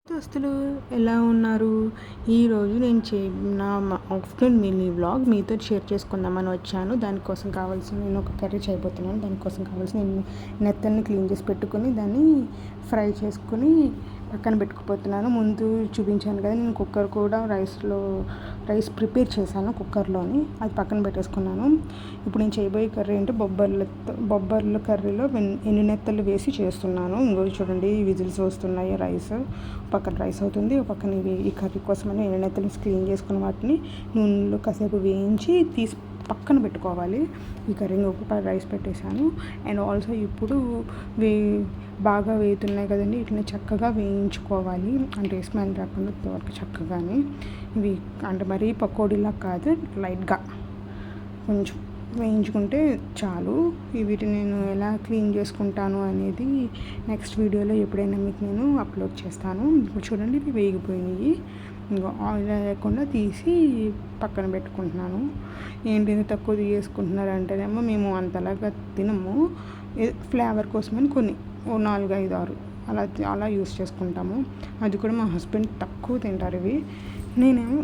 దోస్తులు ఎలా ఉన్నారు? ఈరోజు నేను నా ఆఫ్టర్నూన్ మినీ వ్లాగ్ మీతో షేర్ చేసుకుందామని వచ్చాను. దానికోసం కావాల్సిన నేను ఒక కర్రీ చేయబోతున్నాను. దానికోసం కావాల్సిన నేను నెత్తన్ని క్లీన్ చేసి పెట్టుకొని దాన్ని ఫ్రై చేసుకొని పక్కన పెట్టుకుపోతున్నాను. ముందు చూపించాను కదా, నేను కుక్కర్ కూడా రైస్ ప్రిపేర్ చేశాను కుక్కర్లోని, అది పక్కన పెట్టేసుకున్నాను. ఇప్పుడు నేను చేయబోయే కర్రీ అంటే బొబ్బర్ల కర్రీలో ఎన్ని నెత్తలు వేసి చేస్తున్నాను. ఇంకోటి చూడండి, విజిల్స్ వస్తున్నాయి. పక్కన రైస్ అవుతుంది, పక్కన ఈ కర్రీ కోసమని ఎన్ని నెత్తలు క్లీన్ చేసుకున్న వాటిని నూనెలో కాసేపు వేయించి తీసి పక్కన పెట్టుకోవాలి. ఈ కర్రీని ఒక రైస్ పెట్టేశాను. అండ్ ఆల్సో ఇప్పుడు బాగా వేగుతున్నాయి కదండి, వీటిని చక్కగా వేయించుకోవాలి. అంటే స్మెల్ రాకుండా వరకు చక్కగానే ఇవి అంటే మరీ పకోడీలా కాదు, లైట్గా కొంచెం వేయించుకుంటే చాలు. వీటిని నేను ఎలా క్లీన్ చేసుకుంటాను అనేది నెక్స్ట్ వీడియోలో ఎప్పుడైనా మీకు నేను అప్లోడ్ చేస్తాను. ఇప్పుడు చూడండి, ఇవి వేగిపోయినాయి. ఇంకా ఆయిల్ లేకుండా తీసి పక్కన పెట్టుకుంటున్నాను. ఏంటి తక్కువ తీసుకుంటున్నారంటేనేమో మేము అంతలాగా తినము, ఫ్లేవర్ కోసమని కొన్ని 4, 5, 6 అలా యూస్ చేసుకుంటాము. అది కూడా మా హస్బెండ్ తక్కువ తింటారు ఇవి.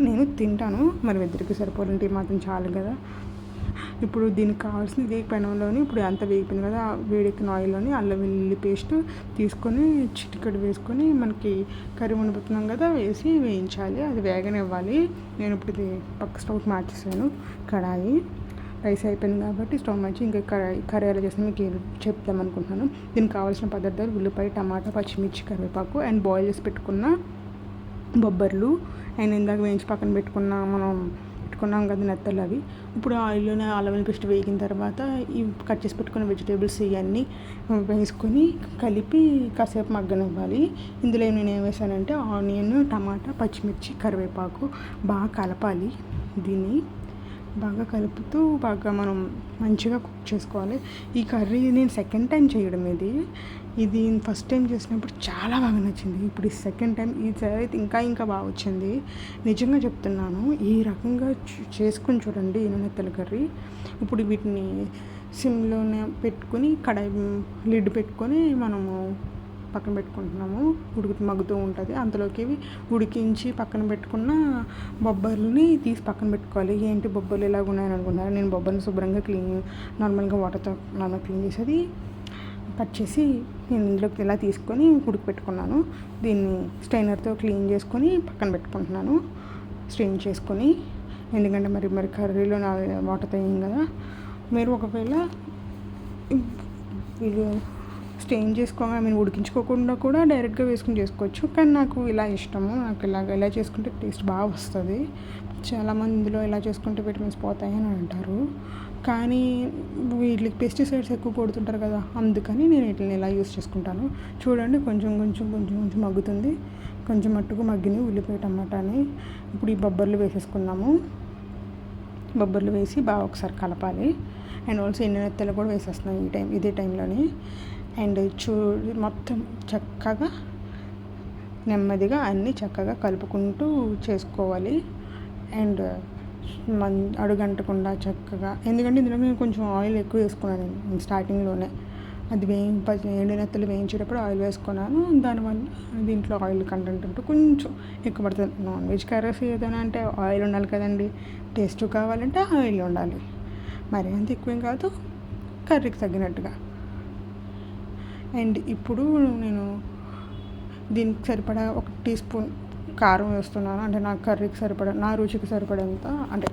నేను తింటాను, మరి ఇద్దరికి సరిపోలంటే మాత్రం చాలు కదా. ఇప్పుడు దీనికి కావాల్సింది పెనంలోని ఇప్పుడు అంత వేగిపోయింది కదా, వేడెక్కిన ఆయిల్లోని అల్లం వెల్లుల్లి పేస్ట్ తీసుకొని చిటికెడు వేసుకొని మనకి కర్రీ వండుతున్నాం కదా వేసి వేయించాలి. అది వేగనివ్వాలి. నేను ఇప్పుడు ఇది పక్క స్టవ్ మార్చేసాను. కడాయి రైస్ అయిపోయింది కాబట్టి స్టవ్ మార్చి ఇంకా కర్రీ ఎలా చేసిన మీకు చెప్తామనుకుంటున్నాను. దీనికి కావాల్సిన పదార్థాలు: ఉల్లిపాయ, టమాటా, పచ్చిమిర్చి, కరివేపాకు అండ్ బాయిల్ చేసి పెట్టుకున్న బొబ్బర్లు అండ్ ఇందాక వేయించి పక్కన పెట్టుకున్నాం కదా నెత్తలు అవి. ఇప్పుడు ఆయిల్లోనే అల్లం పేస్ట్ వేగిన తర్వాత ఈ కట్ చేసి పెట్టుకున్న వెజిటేబుల్స్ ఇవన్నీ వేసుకొని కలిపి కాసేపు మగ్గనివ్వాలి. ఇందులో నేను ఏం వేసానంటే ఆనియన్, టమాటా, పచ్చిమిర్చి, కరివేపాకు బాగా కలపాలి. దీన్ని బాగా కలుపుతూ బాగా మనం మంచిగా కుక్ చేసుకోవాలి. ఈ కర్రీ నేను సెకండ్ టైం చేయడం ఇది ఫస్ట్ టైం చేసినప్పుడు చాలా బాగా నచ్చింది. ఇప్పుడు ఈ సెకండ్ టైం ఈసారి అయితే ఇంకా బాగా వచ్చింది. నిజంగా చెప్తున్నాను, ఈ రకంగా చేసుకొని చూడండి ఈ నెత్తల కర్రీ. ఇప్పుడు వీటిని సిమ్లోనే పెట్టుకొని కడాయి లిడ్ పెట్టుకొని మనము పక్కన పెట్టుకుంటున్నాము. మగ్గుతూ ఉంటుంది. అంతలోకి ఉడికించి పక్కన పెట్టుకున్న బొబ్బర్లని తీసి పక్కన పెట్టుకోవాలి. ఏంటి బొబ్బర్లు ఇలాగ ఉన్నాయని అనుకున్నారు. నేను బొబ్బర్ని శుభ్రంగా నార్మల్గా వాటర్తో క్లీన్ చేసేది కట్ చేసి నేను ఇందులోకి ఇలా తీసుకొని ఉడికిపెట్టుకున్నాను. దీన్ని స్ట్రైనర్తో క్లీన్ చేసుకొని పక్కన పెట్టుకుంటున్నాను, స్ట్రెయిన్ చేసుకొని. ఎందుకంటే మరి కర్రీలో నా వాటర్తో ఏం కదా. మీరు ఒకవేళ స్టెయిన్ ఉడికించుకోకుండా కూడా డైరెక్ట్గా వేసుకుని చేసుకోవచ్చు. కానీ నాకు ఇలా ఇష్టము. నాకు ఇలా చేసుకుంటే టేస్ట్ బాగా వస్తుంది. చాలామంది ఇందులో ఇలా చేసుకుంటే విటమిన్స్ పోతాయని అంటారు. కానీ వీటికి పెస్టిసైడ్స్ ఎక్కువ కొడుతుంటారు కదా, అందుకని నేను వీటిని ఇలా యూస్ చేసుకుంటాను. చూడండి, కొంచెం మగ్గుతుంది. కొంచెం మట్టుకు మగ్గిని ఉల్లిపాయ, టమాటాని ఇప్పుడు ఈ బొబ్బర్లు వేసేసుకున్నాము. బొబ్బర్లు వేసి బాగా ఒకసారి కలపాలి. అండ్ ఆల్సో ఎన్ని నెత్తలు కూడా వేసేస్తున్నాను ఇదే టైంలోని. అండ్ మొత్తం చక్కగా నెమ్మదిగా అన్నీ చక్కగా కలుపుకుంటూ చేసుకోవాలి. అండ్ అడుగంటకుండా చక్కగా, ఎందుకంటే ఇందులో నేను కొంచెం ఆయిల్ ఎక్కువ వేసుకున్నాను స్టార్టింగ్లోనే. అది 7 నెత్తలు వేయించేటప్పుడు ఆయిల్ వేసుకున్నాను. దానివల్ల దీంట్లో ఆయిల్ కంటెంట్ ఉంటే కొంచెం ఎక్కువ పడుతుంది. నాన్ వెజ్ కర్రీస్ ఏదైనా అంటే ఆయిల్ ఉండాలి కదండి. టేస్ట్ కావాలంటే ఆయిల్ ఉండాలి. మరి అంత ఎక్కువేం కాదు, కర్రీకి తగ్గినట్టుగా. అండ్ ఇప్పుడు నేను దీనికి సరిపడా 1 టీ స్పూన్ కారం వేస్తున్నాను. అంటే నా కర్రీకి సరిపడా, నా రుచికి సరిపడేంత, అంటే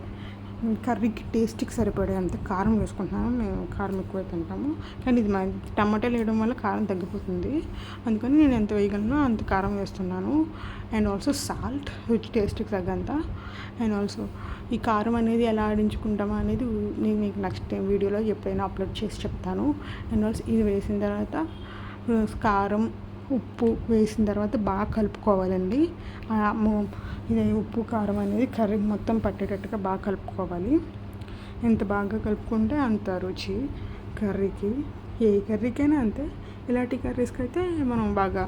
కర్రీకి టేస్ట్కి సరిపడేంత కారం వేసుకుంటున్నాను. మేము కారం ఎక్కువ తింటాము, కానీ ఇది టమాటాలు వేయడం వల్ల కారం తగ్గిపోతుంది. అందుకని నేను ఎంత వేయగలనో అంత కారం వేస్తున్నాను. అండ్ ఆల్సో సాల్ట్ టేస్ట్కి తగ్గంత. అండ్ ఆల్సో ఈ కారం అనేది ఎలా ఆడించుకుంటామో అనేది నేను మీకు నెక్స్ట్ వీడియోలో ఎప్పుడైనా అప్లోడ్ చేసి చెప్తాను. అండ్ ఆల్సో ఇది వేసిన తర్వాత కారం, ఉప్పు వేసిన తర్వాత బాగా కలుపుకోవాలండి. ఇది ఉప్పు, కారం అనేది కర్రీ మొత్తం పట్టేటట్టుగా బాగా కలుపుకోవాలి. ఎంత బాగా కలుపుకుంటే అంత రుచి కర్రీకి. ఏ కర్రీకైనా అంతే. ఇలాంటి కర్రీస్కి అయితే మనం బాగా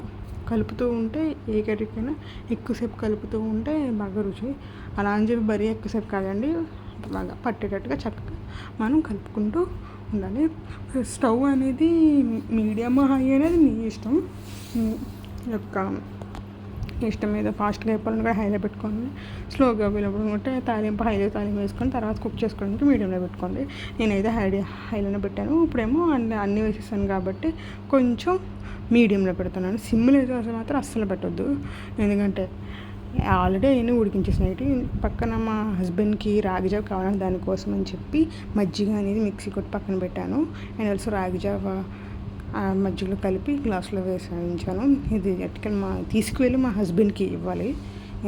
కలుపుతూ ఉంటే, ఏ కర్రీకైనా ఎక్కువసేపు కలుపుతూ ఉంటే బాగా రుచి. అలా అని చెప్పి మరీ ఎక్కువసేపు కాదండి, బాగా పట్టేటట్టుగా చక్కగా మనం కలుపుకుంటూ ఉండాలి. స్టవ్ అనేది మీడియం, హై అనేది మీ ఇష్టం. యొక్క ఇష్టం మీద ఫాస్ట్గా అయిపోవాలని కూడా హైలో పెట్టుకోండి, స్లోగా వెళ్ళకుంటే తాలింపు తాలింపు వేసుకొని తర్వాత కుక్ చేసుకోవడానికి మీడియంలో పెట్టుకోండి. నేనైతే హైలోనే పెట్టాను. ఇప్పుడేమో అన్నీ వేసేసాను కాబట్టి కొంచెం మీడియంలో పెడుతున్నాను. సిమ్లో వేసి మాత్రం అస్సలు పెట్టొద్దు, ఎందుకంటే ఆల్రెడీ అవన్నీ ఉడికించేసినవి. పక్కన మా హస్బెండ్కి రాగి జావ కావాలని దానికోసం అని చెప్పి మజ్జిగ అనేది మిక్సీ కొట్టి పక్కన పెట్టాను. అండ్ ఆల్సో రాగి జావ మజ్జిగలో కలిపి గ్లాసులో వేసాను. ఇది ఎట్టుకెళ్ళి తీసుకువెళ్ళి మా హస్బెండ్కి ఇవ్వాలి,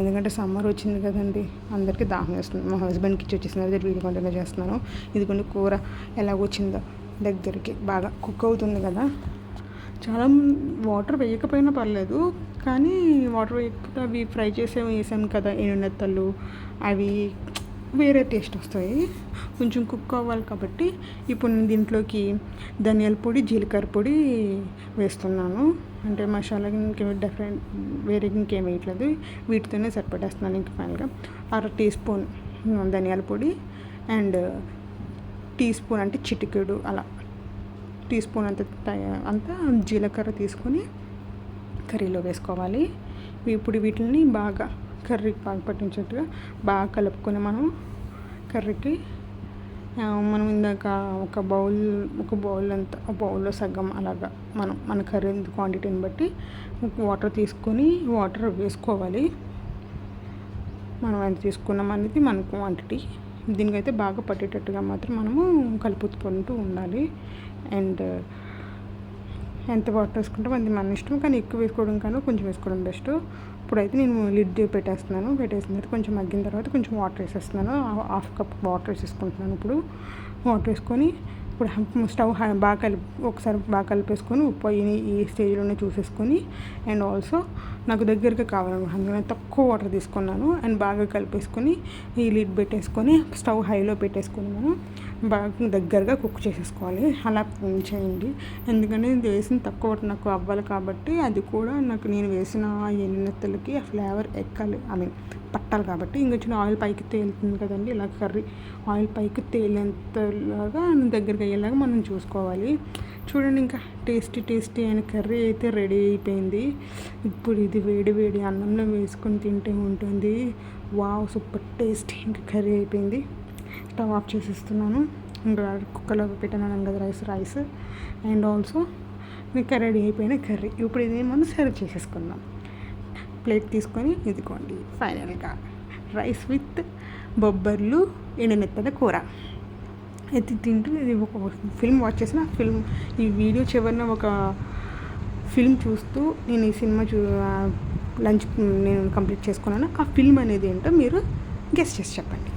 ఎందుకంటే సమ్మర్ వచ్చింది కదండి, అందరికీ దాహం వేస్తుంది. మా హస్బెండ్కి ఇచ్చి వచ్చేసిన వీడియో కంటిన్యూ చేస్తున్నాను. ఇది కొన్ని కూర ఎలా వచ్చిందో దగ్గరికి బాగా కుక్ అవుతుంది కదా. చాలా వాటర్ వేయకపోయినా పర్లేదు, కానీ వాటర్ వేయకపోతే అవి ఫ్రై వేసాం కదా ఎండునెత్తలు, అవి వేరే టేస్ట్ వస్తాయి. కొంచెం కుక్ అవ్వాలి కాబట్టి ఇప్పుడు నేను దీంట్లోకి ధనియాల పొడి, జీలకర్ర పొడి వేస్తున్నాను. అంటే మసాలా ఇంకేమి డిఫరెంట్ వేరే ఇంకేం వేయట్లేదు, వీటితోనే సరిపెట్టేస్తున్నాను. ఇంక ఫైనల్గా 1/2 టీ స్పూన్ ధనియాల పొడి అండ్ టీ స్పూన్ అంటే చిటికెడు అలా టీ స్పూన్ అంతా జీలకర్ర తీసుకొని కర్రీలో వేసుకోవాలి. ఇప్పుడు వీటిని బాగా కర్రీకి బాగా పట్టించేట్టుగా బాగా కలుపుకొని మనం కర్రీకి మనం ఇందాక ఒక బౌల్ అంతా బౌల్లో సగం అలాగా మన కర్రీ క్వాంటిటీని బట్టి వాటర్ తీసుకొని వాటర్ వేసుకోవాలి. మనం ఎంత తీసుకున్నాం అనేది మన క్వాంటిటీ. దీనికైతే బాగా పట్టేటట్టుగా మాత్రం మనము కలుపుకుంటూ ఉండాలి. అండ్ ఎంత వాటర్ వేసుకుంటాం అది మన ఇష్టం, కానీ ఎక్కువ వేసుకోవడం కన్నా కొంచెం వేసుకోవడం బెస్ట్. ఇప్పుడైతే నేను లిడ్ పెట్టేసిన తర్వాత కొంచెం మగ్గిన తర్వాత కొంచెం వాటర్ వేసేస్తున్నాను. 1/2 కప్ వాటర్ వేసేసుకుంటున్నాను. ఇప్పుడు వాటర్ వేసుకొని ఇప్పుడు స్టవ్ ఒకసారి బాగా కలిపేసుకొని ఉప్పు ఈ స్టేజ్లోనే చూసేసుకొని అండ్ ఆల్సో నాకు దగ్గరగా కావాలన్నమాట, అందుకని తక్కువ వాటర్ తీసుకున్నాను. అండ్ బాగా కలిపేసుకొని ఈ లిడ్ పెట్టేసుకొని స్టవ్ హైలో పెట్టేసుకొని మనం బాగా దగ్గరగా కుక్ చేసేసుకోవాలి. అలా చేయండి, ఎందుకంటే ఇది వేసిన తక్కువ వాటర్ నాకు అవ్వాలి కాబట్టి అది కూడా నేను వేసిన ఎండునెత్తలకి ఆ ఫ్లేవర్ ఎక్కాలి, పట్టాలి కాబట్టి. ఇంకొచ్చిన ఆయిల్ పైకి తేలుతుంది కదండి, ఇలా కర్రీ ఆయిల్ పైకి తేలేంతలాగా దగ్గరగా అయ్యేలాగా మనం చూసుకోవాలి. చూడండి, ఇంకా టేస్టీ అయిన కర్రీ అయితే రెడీ అయిపోయింది. ఇప్పుడు ఇది వేడి అన్నంలో వేసుకొని తింటే ఉంటుంది. వావ్, సూపర్ టేస్టీ ఇంకా కర్రీ అయిపోయింది. స్టవ్ ఆఫ్ చేసేస్తున్నాను. ఇంకా కుక్కర్లో పెట్టాను కదా రైస్ అండ్ ఆల్సో ఇంకా రెడీ అయిపోయిన కర్రీ. ఇప్పుడు ఇది మనం సర్వ్ చేసేసుకుందాం. ప్లేట్ తీసుకొని ఇదిగోండి ఫైనల్గా రైస్ విత్ బొబ్బర్లు ఎండునెత్తల కూర ఎత్తి తింటూ. ఇది ఒక ఫిల్మ్ వాచ్ చేసిన ఈ వీడియో చివరిన ఒక ఫిల్మ్ చూస్తూ నేను ఈ సినిమా లంచ్ నేను కంప్లీట్ చేసుకున్నాను. ఆ ఫిల్మ్ అనేది ఏంటో మీరు గెస్ చేసి చెప్పండి.